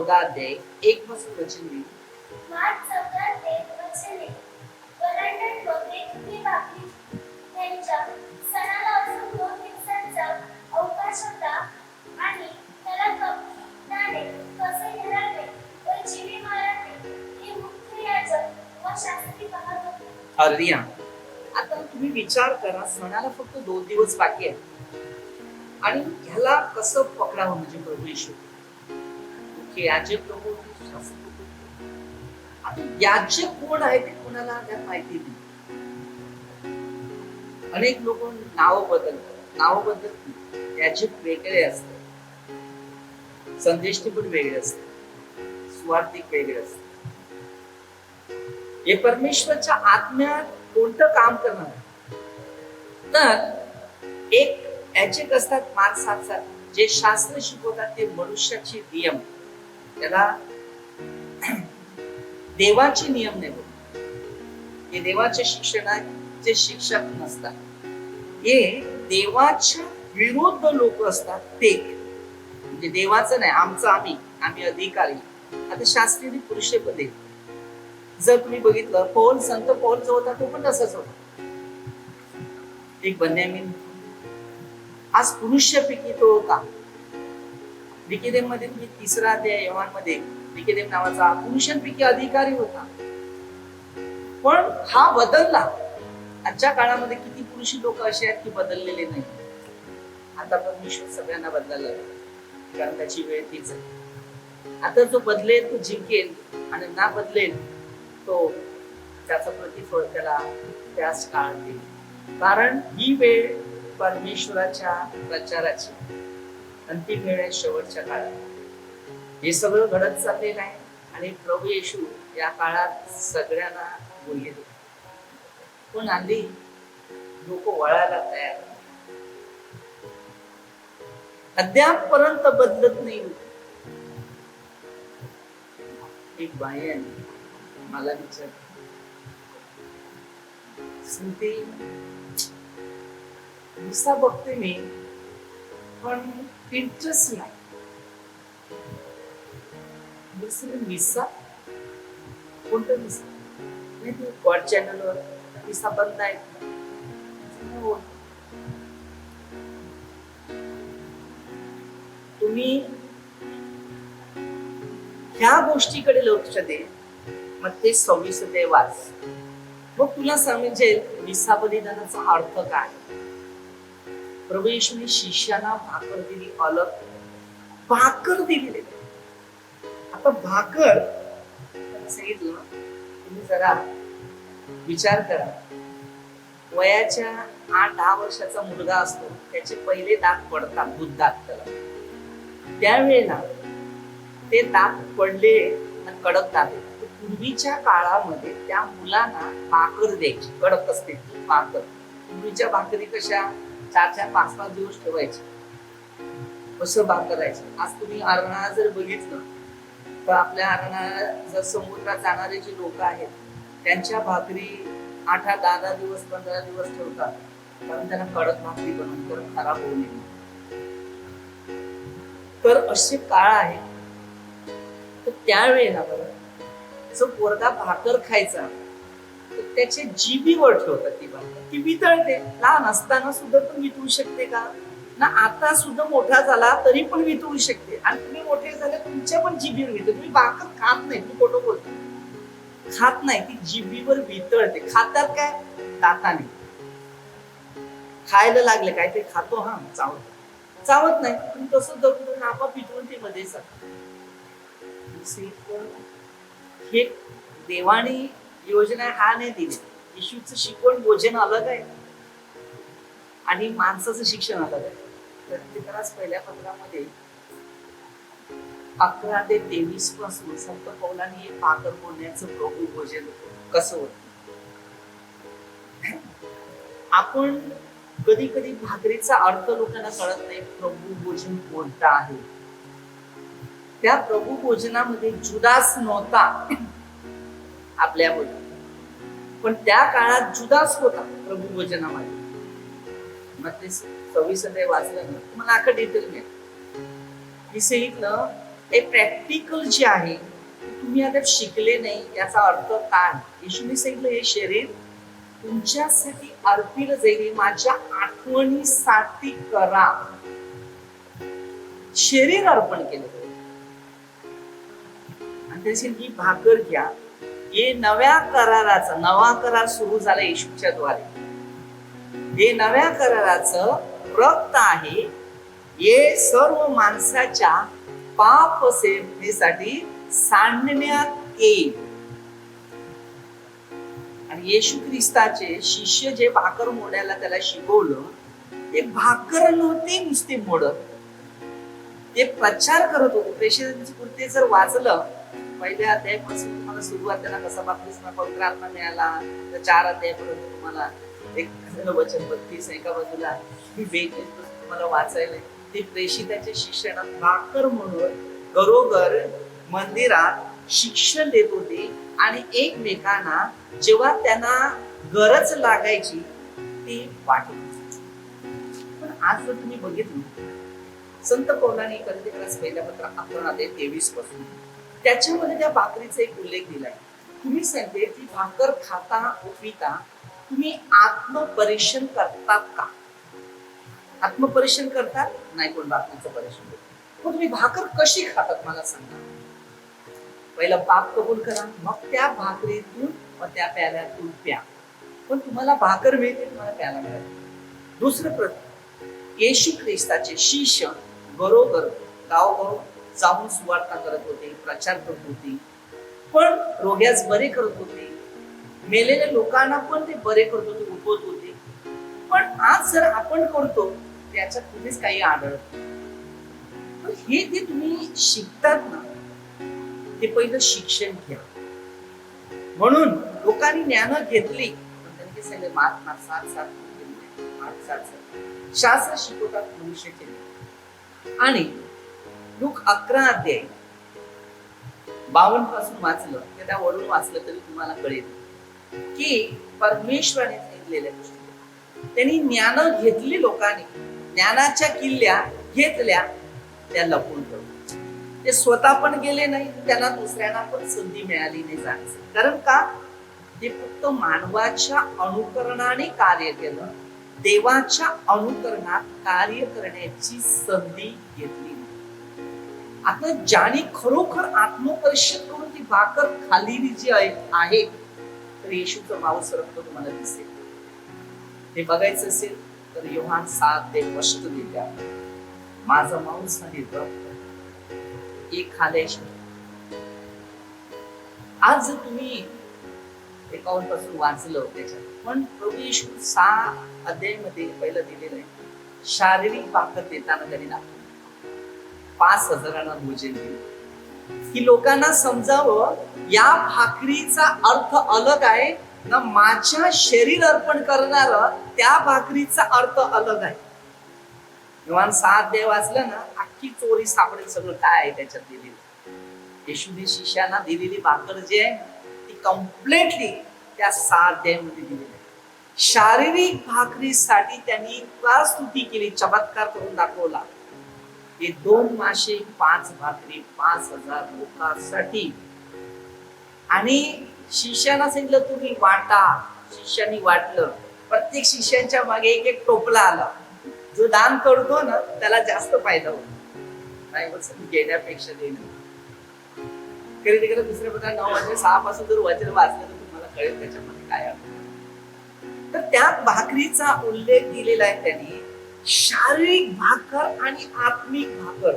14 अध्याय 1 पासून वचन देईल. मार्क 14:1 वरांड्यात वगैरे तुम्ही भाकरी त्यांच्या सणाला अजून 2 दिवसांचा अवकाश होता आणि त्याला कपटाने कसे घरावे व जीवे मारावे हे मुख्य याजक व शास्त्री पाहत होते. हालेलुया. आता तुम्ही विचार करा, सणाला फक्त 2 दिवस बाकी आहे आणि ह्याला कसं पकडावं, म्हणजे प्रभू येशू की याजक लोक होते, शास्त्री लोक होते. आता याजक कोण आहे ते कोणाला त्यात माहिती नाही. अनेक लोक नाव बदलतात. याजक वेगळे असतात, संदेष्टी पण वेगळे असतात, स्वार्थिक वेगळे असतात. हे परमेश्वरच्या आत्म्यात कोणतं काम करणार, तर एक याजक असतात मार्क 7:7 जे शास्त्र शिकवतात ते मनुष्याचे नियम, त्याला देवाचे नियम नाही बोलतात. हे देवाच्या शिक्षणाचे शिक्षक नसतात, हे देवाच्या विरुद्ध लोक असतात. ते म्हणजे देवाचं नाही, आमचं आम्ही अधिकारी. आता शास्त्रीय पुरुष पदे जर तुम्ही बघितलं, पौल संत पौल जो होता तो पण तसाच होता. एक बन्यामीन आज पुरुषपैकी तो होता. निकोदेम मध्ये 3 अध्याय योहान मध्ये निकोदेम नावाचा पुरुषांपैकी अधिकारी होता. पण हा बदलला. आजच्या काळामध्ये किती पुरुषी लोक असे आहेत की बदललेले नाही. आता परमेश्वर सगळ्यांना बदलायला लागला, कारण त्याची वेळ तीच आहे. आता जो बदलेल तो जिंकेल आणि ना बदलेल तो त्याचं प्रतिफळ त्याला त्याच काळात देईल. कारण ही वेळ परमेश्वराच्या प्रचाराची अंतिम वेळ आहे, शेवटच्या काळात हे सगळं घडत चाललेलं आहे. आणि प्रभू येशू या काळात सगळ्यांना बोलले, पण आधी लोक वळायला तयार, अद्यापर्यंत बदलत नाही. एक बाई आहे, मला विचार दिसा बघते मी, पण इंटरेस्ट नाही. मिसा कोणतं मिसा नाही, ते गॉड चॅनलवर मिसा बंद आहे. तुम्ही ह्या गोष्टीकडे लक्ष दे, मग ते 26 अध्याय वाच, मग तुला समजेल मिसा बलिदानाचा अर्थ काय. प्रभू येशूने शिष्याला भाकर दिली, अलग भाकर दिलेली. आता भाकर सांगितलं, तुम्ही जरा विचार करा, वयाच्या 8-10 वर्षाचा मुलगा असतो, त्याचे पहिले दात पडतात, दूध दात त्याला. त्यावेळेला ते दात पडले आणि कडक दात येतात. पूर्वीच्या काळामध्ये त्या मुलांना भाकर द्यायची, कडक असते ती भाकर. पूर्वीच्या भाकरी कशा 4-4, 5-5 दिवस ठेवायचे, कसं भाकर राहायचं. आज तुम्ही अरणाळा जर बघितलं तर आपल्या अरणाळा जर समुद्रात जाणारे जे लोक आहेत त्यांच्या भाकरी 8-8, 10-10 दिवस, 15 दिवस ठेवतात, कारण त्यांना कडक भाकरी बनवून करत खराब होऊ नये. तर असे काळ आहे. तर त्यावेळेला बरं जो पोरगा भाकर खायचा तर त्याच्या जिभीवर ठेवतात ती भाकर, ती वितळते. लहान असताना सुद्धा तो वितळू शकते का ना, आता सुद्धा मोठा झाला तरी पण वितळू शकते. आणि तुम्ही मोठे झाले तुमच्या पण जिभीवर वितळते. तुम्ही भाकर खात नाही, तुम्ही खोटं बोलता, खात नाही, ती जिभीवर वितळते. खातात काय, दाताने खायला लागले काय ते खातो, हा चावत नाही, पण तसं दगडून आपाप वितळून ते मध्ये हे देवाने योजना हा नाही दिली. येशूचं शिकवण भोजन अलग आहे आणि माणसाचं शिक्षण अलग आहे. तर तिथलाच पहिल्या पत्रामध्ये 11 ते 23 पासून संत पौलांनी हे भाकर बोलण्याचं प्रभू भोजन कसं होत. आपण कधी कधी भाकरीचा अर्थ लोकांना कळत नाही. प्रभू भोजन कोणतं आहे, त्या प्रभू भोजनामध्ये जुदास नव्हता आपल्यामध्ये, पण त्या काळात जुदास होता प्रभू भोजनामध्ये. मग ते 26 अध्याय वाचलं ना तुम्हाला अख्खं डिटेल मिळेल. मी सांगितलं हे प्रॅक्टिकल जे आहे तुम्ही आता शिकले नाही याचा अर्थ काय? येशूने सांगितलं हे शरीर तुमच्यासाठी अर्पिलं जाईल, हे माझ्या आठवणीसाठी करा. शरीर अर्पण केलं आणि त्याची ही भाकर घ्या. हे नव्या कराराचा नवा करार सुरू झाला येशूच्या द्वारे. हे नव्या कराराचं रक्त आहे. हे सर्व माणसाच्या पाप सेवेसाठी सांडण्यात येईल. आणि येशू ख्रिस्ताचे शिष्य जे भाकर मोडायला त्याला शिकवलं, ते भाकर नव्हते नुसते मोडत, ते प्रचार करत होते. प्रेषितांची कृत्ये जर वाचलं पहिल्या अध्यायापासून तुम्हाला सुरुवात त्यांना कसा बाप्तिस्मा पवित्र आत्मा मिळाला, तर 4 अध्यायापर्यंत तुम्हाला एक वचन 32 एका बाजूला 42 तुम्हाला वाचायला. ते प्रेषितांच्या शिष्यांना भाकर म्हणून घरोघर मंदिरात शिक्षण देत होते आणि एकमेकांना जेव्हा त्यांना गरज लागायची ते वाटत होते. पण आज जर तुम्ही बघितलं संत पौलाने कोरिन्थीकरास पहिल्या पत्र 11 अध्याय 23 पासून त्याच्यामध्ये त्या भाकरीचा एक उल्लेख दिलाय. तुम्ही सांगते ती भाकर खाता पिता तुम्ही आत्मपरीक्षण करतात का? आत्मपरीक्षण करतात नाही, कोण भाकरीचं परीक्षण करतात. तुम्ही भाकर कशी खातात मला सांगा. पहिला पाप कबूल करा, मग त्या भाकरीतून व त्या प्याल्यातून प्या. पण तुम्हाला भाकर मिळते, तुम्हाला प्यायला मिळते. दुसरं प्रश्न, येशू ख्रिस्ताचे शिष्य बरोबर गावोगाव जाऊन सुवार्ता करत होते, प्रचार करत होते, पण रोग्यास बरे करत होते, मेलेल्या लोकांना पण ते बरे करत होते, उठवत होते. पण आज जर आपण करतो त्याच्यात तुम्हीच काही आढळत. हे जे तुम्ही शिकतात ना ते पहिलं शिक्षण घ्या. म्हणून लोकांनी ज्ञान घेतली, पण त्यांनी सांगितले मार्क 7:7 शास्त्र शिकवतात मनुष्याचे. आणि लूक 11 अध्याय 52 पासून वाचलं की त्या वरून वाचलं तरी तुम्हाला कळेल की परमेश्वराने सांगितलेल्या गोष्टी त्यांनी ज्ञान घेतली. लोकांनी ज्ञानाच्या किल्ल्या घेतल्या, त्या लपून ठेवल्या. ते स्वतः पण गेले नाही, त्यांना दुसऱ्यांना पण संधी मिळाली नाही जाण्याची. कारण का? ते फक्त मानवाच्या अनुकरणाने कार्य केलं, देवाच्या अनुकरणात कार्य करण्याची संधी घेतली. आता ज्याने खरोखर आत्मपरीक्षण करून ती भाकर खाल्लेली जी आहे, तर येशूचं मांस रक्त तुम्हाला दिसेल. हे बघायचं असेल तर योहान 7 स्पष्ट दिल्या, माझं मांस आणि रक्त एक खाल्याशिवाय. आज जर तुम्ही 51 पासून वाचलं त्याच्यात, पण प्रभू येशू 6 अध्यायामध्ये पहिलं दिलेलं आहे, शारीरिक भाकर देताना त्यांनी दाखवलं. 5,000 भोजन दिलं की लोकांना समजावं या भाकरीचा अर्थ अलग आहे ना, माझ्या शरीर अर्पण करणार त्या भाकरीचा अर्थ अलग आहे. योहान 6 अध्याय वाचलं ना, अख्खी चोरी सापडेल सगळं काय आहे त्याच्यात दिलेलं. येशूने शिष्याना दिलेली भाकर जी आहे ती कम्प्लिटली त्या 6 अध्यायामध्ये दिलेली आहे. शारीरिक भाकरीसाठी त्यांनी स्तुती केली, चमत्कार करून दाखवला. हे 2 मासे 5 भाकरी 5,000 लोकांसाठी. आणि शिष्याना सांगितलं तुम्ही वाटा. शिष्यांनी वाटलं. प्रत्येक शिष्यांच्या मागे एक एक टोपला आला. जो दान करतो ना त्याला जास्त फायदा होतो, नाही बस घेण्यापेक्षा देणं. कधी तिकडे दुसऱ्या प्रकारे 9:06 पासून जर वचन वाचलं तर तुम्हाला कळेल त्याच्यामध्ये काय आहे. तर त्या भाकरीचा उल्लेख दिलेला आहे त्यांनी, शारीरिक भाकर आणि आत्मिक भाकर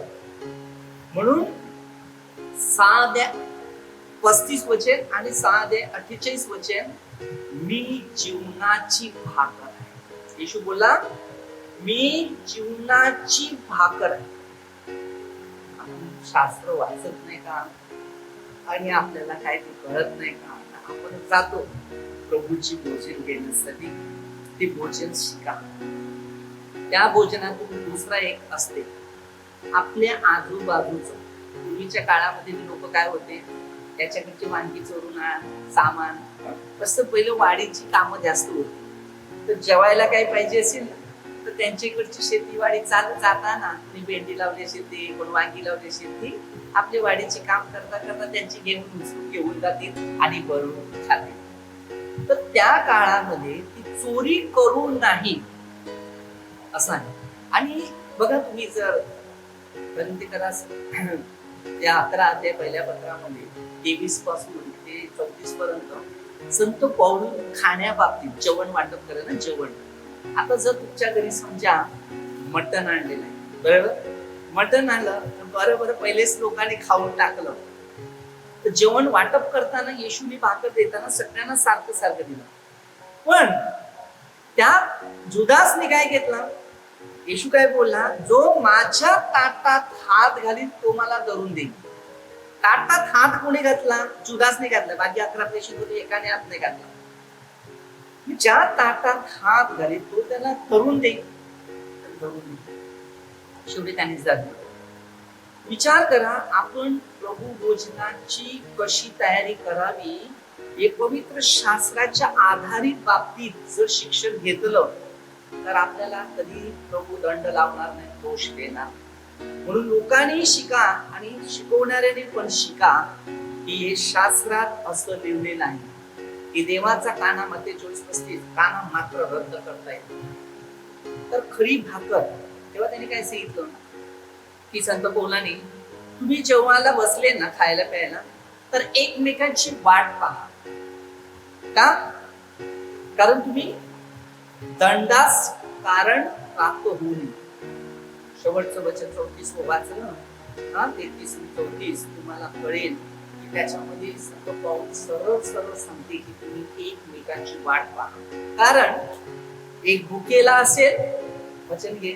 म्हणून. 6:35 वचन आणि 6:48 वचन, मी जीवनाची भाकर आहे. येशू बोला मी जीवनाची भाकर आहे. आपण शास्त्र वाचत नाही का आणि आपल्याला काय ते कळत नाही का? आपण जातो प्रभूची भोजन घेण्यासाठी, ते भोजन शिका. त्या भोजनातून दुसरा एक असते आपल्या आजूबाजूचं. पूर्वीच्या काळामध्ये लोक काय होते, त्याच्याकडची वांगी चोरून सामान, तसं पहिलं वाडीची कामं जास्त होती. तर जेवायला काय पाहिजे असेल ना तर त्यांच्याकडची शेतीवाडी चालत जाताना कोणी भेंडी लावली असेल ती, कोण वांगी लावली असेल ती आपली वाडीची काम करता करता त्यांची घेऊन जातील आणि बरोबर खातील. तर त्या काळामध्ये ती चोरी करू नाही असं आहे. आणि बघा तुम्ही जर ग्रंथिकारास त्या 11 अध्याय पहिल्या पत्रामध्ये 23 पासून ते 34 पर्यंत संत पौल खाण्याबाबतीत जेवण वाटप करे ना जेवण. आता जर तुमच्या घरी समजा मटण आणलेलं आहे, बरोबर, मटण आणलं तर बरं पहिलेच लोकांनी खाऊन टाकलं, तर जेवण वाटप करताना येशूने भाकर देताना सगळ्यांना सारखं सारखं दिलं. पण त्या जुदासने काय घेतलं, येशू काय बोलला, जो माझ्या ताटात हात घालील तो मला धरून देईल. ताटात हात कोणी घातला, जुदासने घातला, बाकी 11 पेशी होते एकाने हात नाही घातला. ज्या ताटात हात घालील तो त्याला धरून देईल. शेवटी त्यांनी जाते. विचार करा, आपण प्रभू भोजनाची कशी तयारी करावी हे पवित्र शास्त्राच्या आधारित बाबतीत जर शिक्षण घेतलं तर आपल्याला कधी प्रभू दंड लावणार नाही, दोष देणार. म्हणून लोकांनी शिका आणि शिकवणाऱ्याने पण शिका की हे शास्त्रात असं लिहिलेलं आहे की देवाचा काना मध्ये 24:35 काना मात्र रद्द करता येतो. तर खरी भाकर तेव्हा त्यांनी काय सांगितलं की संत पौलाने, तुम्ही जेव्हाला बसले ना खायला प्यायला तर एकमेकांची वाट पहा. का? कारण तुम्ही दंडास कारण प्राप्त होऊ नये. शेवटचं वचन 34 वाचलं, 33-34 तुम्हाला कळेल की त्याच्यामध्ये संत पौल सरळ सरळ सांगते की तुम्ही एकमेकांची वाट पहा. कारण एक भुकेला असेल, वचन घे,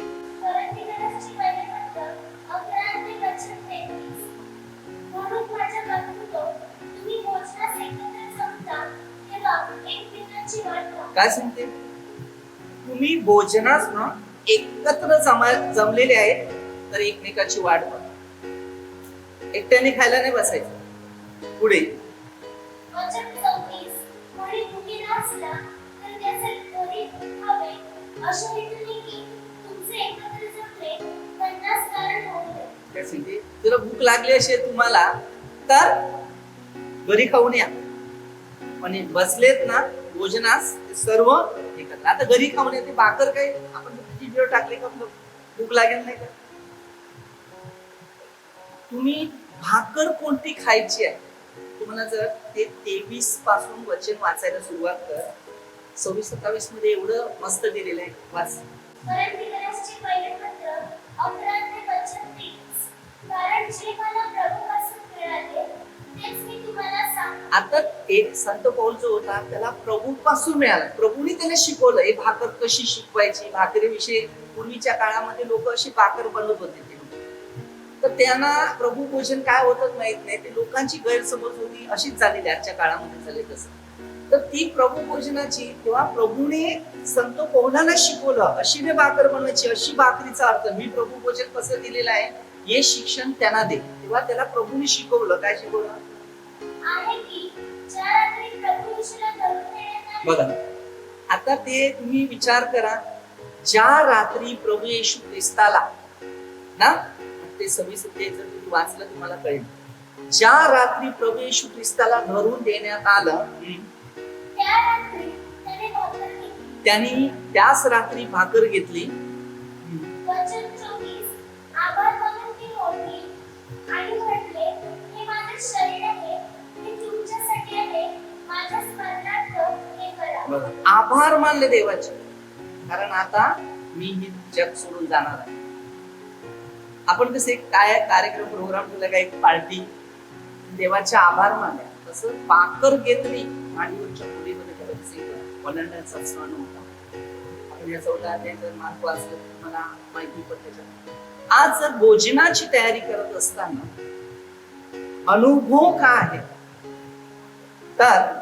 काय सांगते, तुम्ही भोजनास ना एकत्र जमलेले आहेत तर एकमेकाची वाट बघा. एकट्याने खायला नाही बसायचं. पुढे तुला भूक लागली असेल तुम्हाला तर घरी खाऊन या, पण बसलेत ना भोजनास सर्व एकत्र. आता घरी खाऊन येते भाकर काय आपण जीभेवर टाकले का भूक लागेल नाही का? तुम्ही भाकर कोणती खायची आहे तुम्हाला जर ते 23 पासून वचन वाचायला सुरुवात कर. 26-27 मध्ये एवढं मस्त दिलेलं आहे, वाच. आता एक संत पौल जो होता त्याला प्रभू पासून मिळाला. प्रभूने त्याला शिकवलं हे भाकर कशी शिकवायची. भाकरीविषयी पूर्वीच्या काळामध्ये लोक अशी भाकर बनवत होते ते लोक. तर त्यांना प्रभू भोजन काय होतं माहित नाही. ते लोकांची गैरसमज होती, अशीच झालेली आजच्या काळामध्ये झाले तसं. तर ती प्रभू भोजनाची तेव्हा प्रभूने संत पौलाला शिकवलं अशी ने भाकर बनवायची, अशी भाकरीचा अर्थ, मी प्रभू भोजन कसं दिलेलं आहे हे शिक्षण त्यांना दे. तेव्हा त्याला प्रभूने शिकवलं. काय शिकवलं बघा. आता ते तुम्ही विचार करा, ज्या रात्री प्रभू येशू ख्रिस्ताला ना, ते 26 जर तुम्ही वाचलं तुम्हाला कळेल, ज्या रात्री प्रभू येशू ख्रिस्ताला धरून देण्यात आलं त्यांनी त्याच रात्री भाकर घेतली आभार मानले देवाचे, कारण आता मी ही जग सोडून जाणार आहे. आपण कसे काय कार्यक्रम प्रोग्राम ठेवला का, एक पार्टी, देवाचे आभार मानले. तसं भाकर घेतली मांडीवरच्या मुलीमध्ये वलांड्याचा सण होता. आपण या 14 अध्याय मार्क वाचलं मला माहिती पडते. आज जर भोजनाची तयारी करत असताना अनुभव काय आहे तर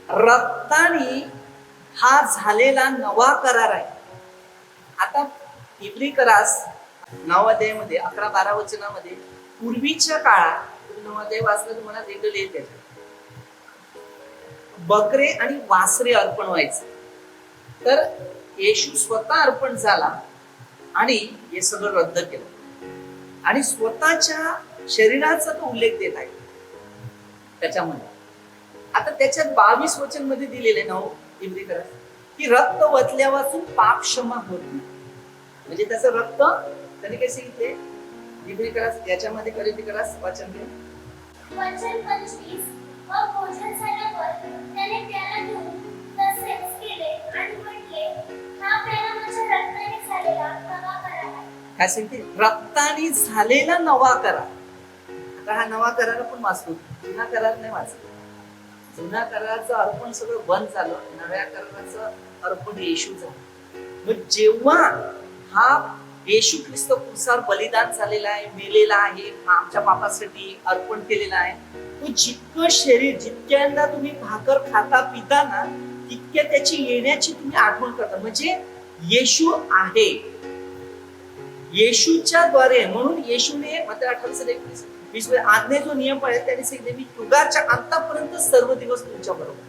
रक्ताने हा झालेला नवा करार आहे. आता इब्री करास 9 अध्यायामध्ये 11-12 वचनामध्ये पूर्वीच्या काळात 9 अध्याय वाचलं तुम्हाला वेगळं येते. बकरे आणि वासरे अर्पण व्हायचे. तर येशू स्वतः अर्पण झाला आणि हे सगळं रद्द केलं आणि स्वतःच्या शरीराचा तो उल्लेख देत आहे त्याच्यामध्ये. आता त्याच्यात 22 वचन मध्ये दिलेले ना इब्री करा की रक्त वतल्यापासून पाप क्षमा होत नाही. म्हणजे त्याचं रक्त त्याने काय सांगितले इब्री करा याच्यामध्ये खरेदी करा वाचन घ्या. वचन 25 व भोजन झाल्यावर त्याने प्याला घेऊन तसेच केले आणि म्हटले, हा प्याला माझ्या रक्ताने झालेला नवा करार आहे. काय सांगते रक्ताने झालेला नवा करार. आता हा नवा करार आपण वाचतो, जुना करार नाही वाचतो. जुना कराराचं अर्पण सगळं बंद झालं, नव्या कराराचं अर्पण येशू झालं. मग जेव्हा हा येशू ख्रिस्त क्रूसावर बलिदान झालेला आहे, मेलेला आहे, आमच्या पापासाठी अर्पण केलेला आहे, तो जितकं शरीर जितक्यांदा तुम्ही भाकर खाता पिता ना तितक्या त्याची येण्याची तुम्ही आठवण करता. म्हणजे येशू आहे, येशूच्या द्वारे. म्हणून येशूने मात्र 18:21 आज्ञे जो नियम पाळला त्याने सांगितले मी युगाच्या अंतापर्यंत सर्व दिवस तुमच्या बरोबर.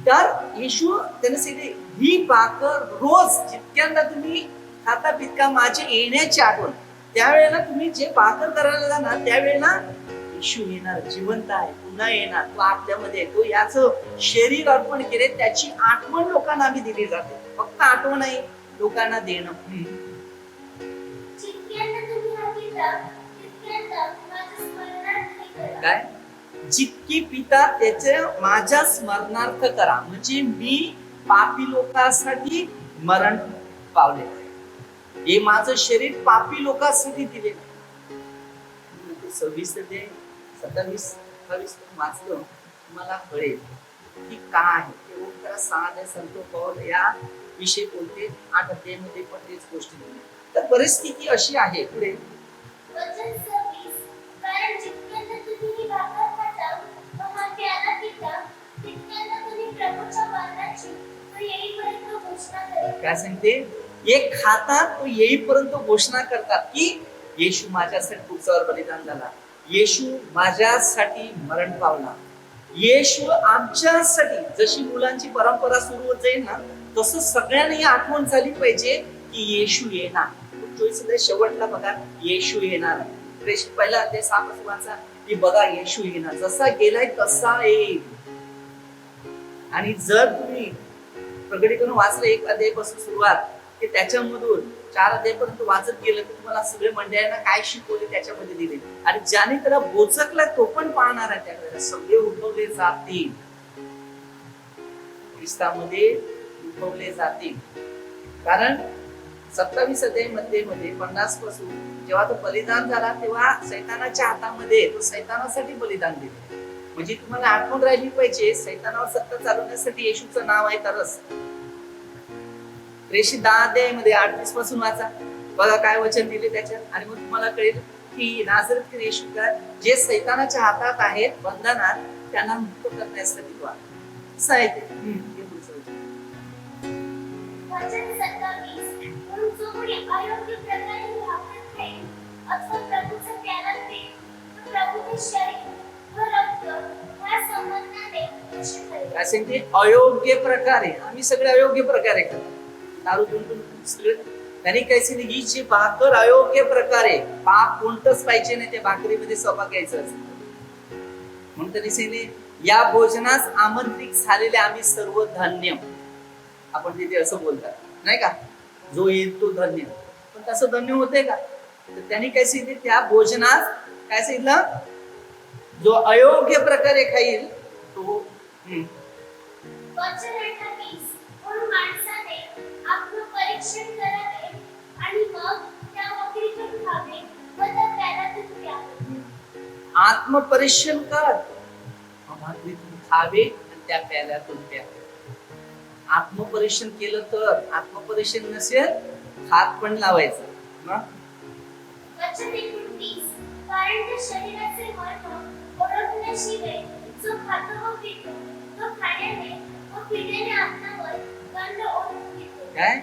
तर येशू त्याने सांगितले ही भाकर रोज जितक्यांदा तुम्ही खाता पितका माझे येण्याची आठवण. त्यावेळेला तुम्ही जे भाकर करायला जाणार त्यावेळेला येशू येणार, जिवंत आहे, पुन्हा येणार, तो आपल्यामध्ये तो याचं शरीर अर्पण केले त्याची आठवण लोकांना आम्ही दिली जाते. फक्त आठवण आहे लोकांना देणं. जितक्यांदा तुम्ही हा पिता तितक्यांदा माझ्या स्मरणार्थ हे करा. काय जितकी पिता त्याचे माझ्या स्मरणार्थ करा. म्हणजे मी पापी लोकांसाठी मरण पावले, हे माझं शरीर पापी लोकांसाठी दिले. 26 ते 27-28 वाचलं तुम्हाला कळेल की काय आहे. त्याला 6 संत पौल या विषयी बोलते. 8 अध्यायामध्ये पण तेच गोष्टी दिली. तर परिस्थिती अशी आहे पुढे वचन 26 कारण जितक्यांदा तुम्ही ही भाकर खाता व हा प्याला पिता तितक्यांदा तुम्ही प्रभूच्या मरणाची तो येईपर्यंत घोषणा करा. काय सांगते एक खातात तो येईपर्यंत घोषणा करतात की येशू माझ्यासाठी क्रूसावर बलिदान झाला, येशू माझ्यासाठी मरण पावला, येशू आमच्यासाठी. जशी मुलांची परंपरा सुरू होत जाईल ना तसं सगळ्यांनी आठवण झाली पाहिजे की येशू येणार. शेवटला बघा येशू येणार. पहिला ते 6 वाचा की बघा येशू येणार, जसा गेलाय तसा येईल. आणि जर तुम्ही प्रकटीकरण वाचलं 1 अध्यायापासून सुरुवात की त्याच्यामधून 4 अध्यायापर्यंत वाचत गेलं तर तुम्हाला सगळे मंडळांना काय शिकवले त्याच्यामध्ये दिले. आणि ज्याने त्याला बोचकला तो पण पाहणार आहे. त्याकडे सगळे उठवले जातील, ख्रिस्तामध्ये उठवले जातील. कारण 27 अध्यायामध्ये 50 पासून जेव्हा तो बलिदान झाला तेव्हा सैतानाच्या हातामध्ये तो सैतानासाठी बलिदान दिले. म्हणजे तुम्हाला आठवण राहिली पाहिजे सैतानावर सत्ता चालवण्यासाठी येशूचं नाव आहे. तरच प्रेषित 10 अध्यायामध्ये 38 पासून वाचा बघा काय वचन दिले त्याच्यात. आणि मग तुम्हाला कळेल की नाझरेथील येशू का जे सैतानाच्या हातात आहेत बंधनात त्यांना मुक्त करण्यासाठी असं आहे ते. वचन 27 म्हणून जो कोणी अयोग्य प्रकारे ही भाकर खाईल अथवा प्रभूचा प्याला पिईल तो प्रभूचे शरीर व रक्त ह्या संबंधाने दूषित ठरेल. काय सांगते अयोग्य प्रकारे. आम्ही सगळे अयोग्य प्रकारे करतो, दारू पिऊन सगळे. त्यांनी काय सांगितलं ही जी भाकर अयोग्य प्रकारे, पाप कोणतंच पाहिजे नाही त्या भाकरीमध्ये सहभाग घ्यायचा असतो. म्हणून त्यांनी सांगितले या भोजनास आमंत्रित झालेले आम्ही सर्व धन्य. आपण तिथे असं बोलतात नाही का, जो येईल तो धन्य. पण तसं धन्य होते का? तर त्यांनी काय सांगितले त्या भोजनास काय सांगितलं जो अयोग्य प्रकारे खाईल तो. वचन 28 म्हणून माणसाने आपलं परीक्षण करावे आणि मग त्या भाकरीतून खावे व त्या प्याल्यातून प्यावे. आत्मपरीक्षण कर, भाकरीतून खावे आणि त्या प्याल्यातून प्यावे. आत्मपरीक्षण केलं तर, आत्मपरीक्षण नसेल हात पण लावायचा. वचन 29 कारण त्या शरीराचे मर्म ओळखल्याशिवाय जो खातो व पितो तो खाण्याने व पिण्याने आत्म्यावर दंड ओढवून घेतो. काय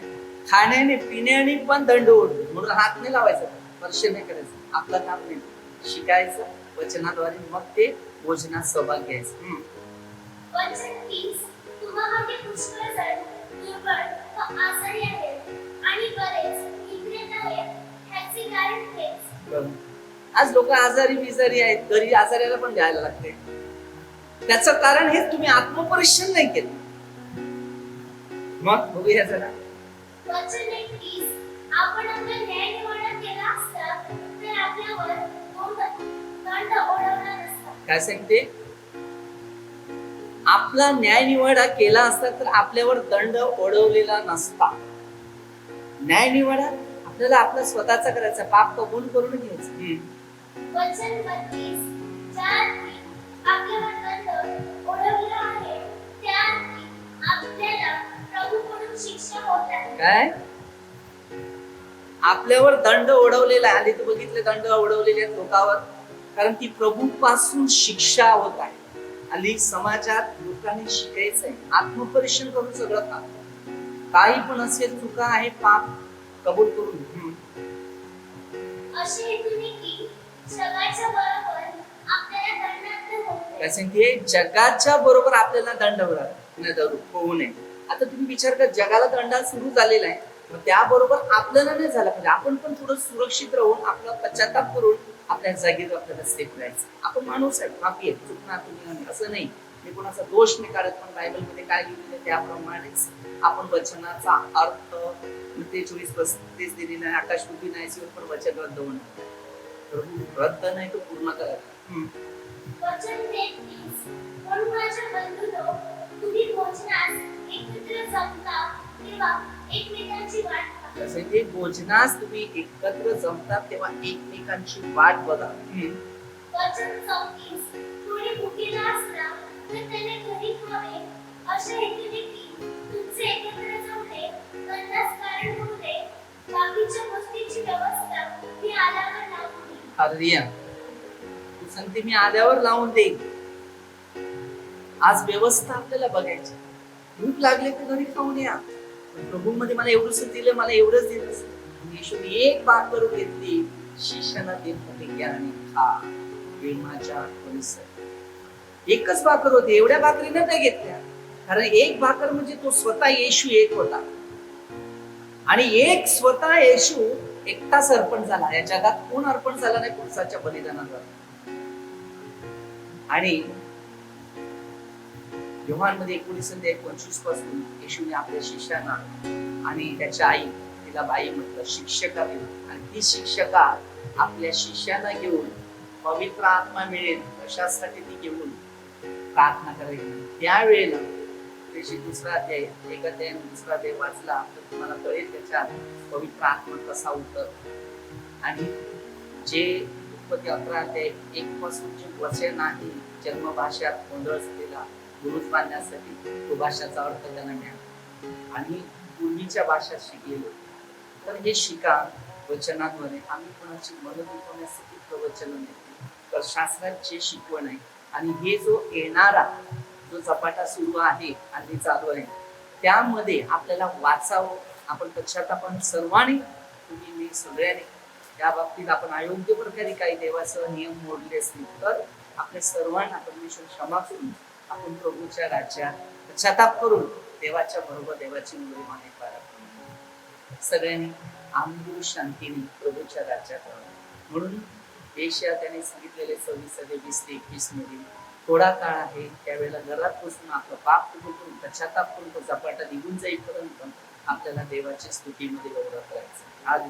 खाण्याने पिण्याने पण दंड ओढतो. म्हणून हात नाही लावायचा, स्पर्श नाही करायचं, आपलं काम नाही. शिकायचं वचनाद्वारे, मग ते भोजनात सहभाग घ्यायचं. वचन 30 तुम्हामध्ये पुष्कळ जण दुर्बळ व आजारी आहेत आणि बरेच निद्रेत आहेत ह्याचे कारण हेच. आज लोक आजारी बिजारी आहेत, घरी आजाऱ्याला पण द्यायला लागते. त्याचं कारण हेच, तुम्ही आत्मपरीक्षण नाही केलं. मग बघूया जरा. वचन 31 आपण आपला न्यायनिवाडा केला असता तर आपल्यावर दंड ओढवला नसता. काय सांगते? आपला न्यायनिवाडा केला असता तर आपल्यावर दंड ओढवलेला नसता. न्यायनिवाडा आपल्याला आपला स्वतःचा करायचा, पाप कबूल करून घ्यायचं. वचन 32 ज्या अर्थी आपल्यावर दंड ओढवला आहे त्या अर्थी आपल्याला प्रभूकडून शिक्षा होत आहे. काय? आपल्यावर दंड ओढवलेला आहे. आधी तू बघितले दंड ओढवलेले आहेत लोकांवर, कारण ती प्रभू पासून शिक्षा होत आहे. आणि समाजात लोकांनी शिकायचंय, आत्मपरीक्षण करून सगळं काम. काही पण असेल, चुका आहे, पाप कबूल करून. असे हेतूने की जगाच्या बरोबर आपल्याला दंडात्मक होऊ काय सांगते? जगाच्या बरोबर आपल्याला दंड होऊ नये. आता तुम्ही विचार कर, जगाला दंड सुरू झालेला आहे, मग त्याबरोबर आपल्याला नाही झाला पाहिजे. आपण पण थोडं सुरक्षित राहून आपला पश्चाताप करून आपल्या जागेवर आपल्याला सेफ राहायचं. आपण माणूस आहे, पापी आहे, चुकणार तुम्ही असं नाही. मी कोणाचा दोष नाही काढत, पण बायबलमध्ये काय लिहिलेलं त्याप्रमाणेच आपण वचनाचा अर्थ 43-35 दिलेला आहे. आकाश उभी नाही पण वचन रद्द होणार, रद्द नाही तो पूर्ण करायचा. वचन 33 म्हणून माझ्या बंधूंनो तुम्ही भोजनास एकत्र जमता तेव्हा एकमेकांची वाट पहा. तसे ते भोजनास तुम्ही एकत्र जमतात तेव्हा एकमेकांची वाट बघा. वचन 34 कोणी भुकेला असला तर त्याने घरी खावे अशा हेतूने की तुमचे एकत्र जमणे त्यांनाच कारण होऊ नये. बाकीच्या गोष्टींची व्यवस्था मी आल्यावर लावून देईन. हालेलुया. तू सांगते मी आल्यावर लावून देईन. आज व्यवस्था आपल्याला बघायची. भूक लागली तर घरी खाऊन या. प्रभू मध्ये मला एवढंच दिलं, मला एवढंच दिलं. येशूने एक भाकर घेतली, शिष्याला देत होते ज्ञानी खा प्रेमाच्या परिसर. एकच भाकर होती, एवढ्या भाकरीने नाही घेतल्या, कारण एक भाकर म्हणजे तो स्वतः येशू एक होता. आणि एक स्वतः येशू एकटाच अर्पण झाला. या जगात कोण अर्पण झाला नाही पुरुषाच्या बलिदानाद्वारे. आणि योहानमध्ये 19:25 पासून येशूने आपल्या शिष्यांना आणि त्याच्या आई, तिला बाई म्हटलं, शिक्षका दिली. आणि ती शिक्षका आपल्या शिष्याला घेऊन पवित्र आत्मा मिळेल कशासाठी ती घेऊन प्रार्थना करायची. त्यावेळेला त्याची दुसरा अध्याय, एक अध्याय दुसरा अध्याय वाचला तर तुम्हाला कळेल त्याच्यात पवित्र आत्मा कसा उतर. आणि जे उत्पत्ती 11 अध्याय 1 पासून जे वचन आहे जन्मभाषात गोंधळ झालेला दुरुस्त बांधण्यासाठी, तो भाषाचा अर्थ त्यांना मिळाला आणि पूर्वीच्या भाषा शिकलेलो. तर हे शिका वचनाद्वारे. आम्ही कोणाची मन दुखवण्यासाठी प्रवचन नाही, तर शास्त्रात जे शिकवण आहे आणि हे जो येणारा जो झपाटा सुरू आहे आणि चालू आहे त्यामध्ये आपल्याला वाचावं. आपण पश्चातापण सर्वांनी, तुम्ही मी सगळ्यांनी त्या बाबतीत आपण अयोग्य प्रकारे काही देवाचं नियम मोडले असतील तर आपल्या सर्वांना परमेश्वर क्षमा करून आपण प्रभूच्या राज्यात पश्चाताप करून देवाच्या बरोबर देवाची महिमा करा. सगळ्यांनी आनंद शांतीने प्रभूच्या राज्यात राहावं. म्हणून येशया त्याने सांगितलेले 26:20-21 मध्ये थोडा काळ आहे, त्यावेळेला घरात बसून आपलं पाप कबूल करून पश्चाताप करून तो झपाटा निघून जाईपर्यंत आपल्याला देवाच्या स्तुतीमध्ये गौरव करायचं. आज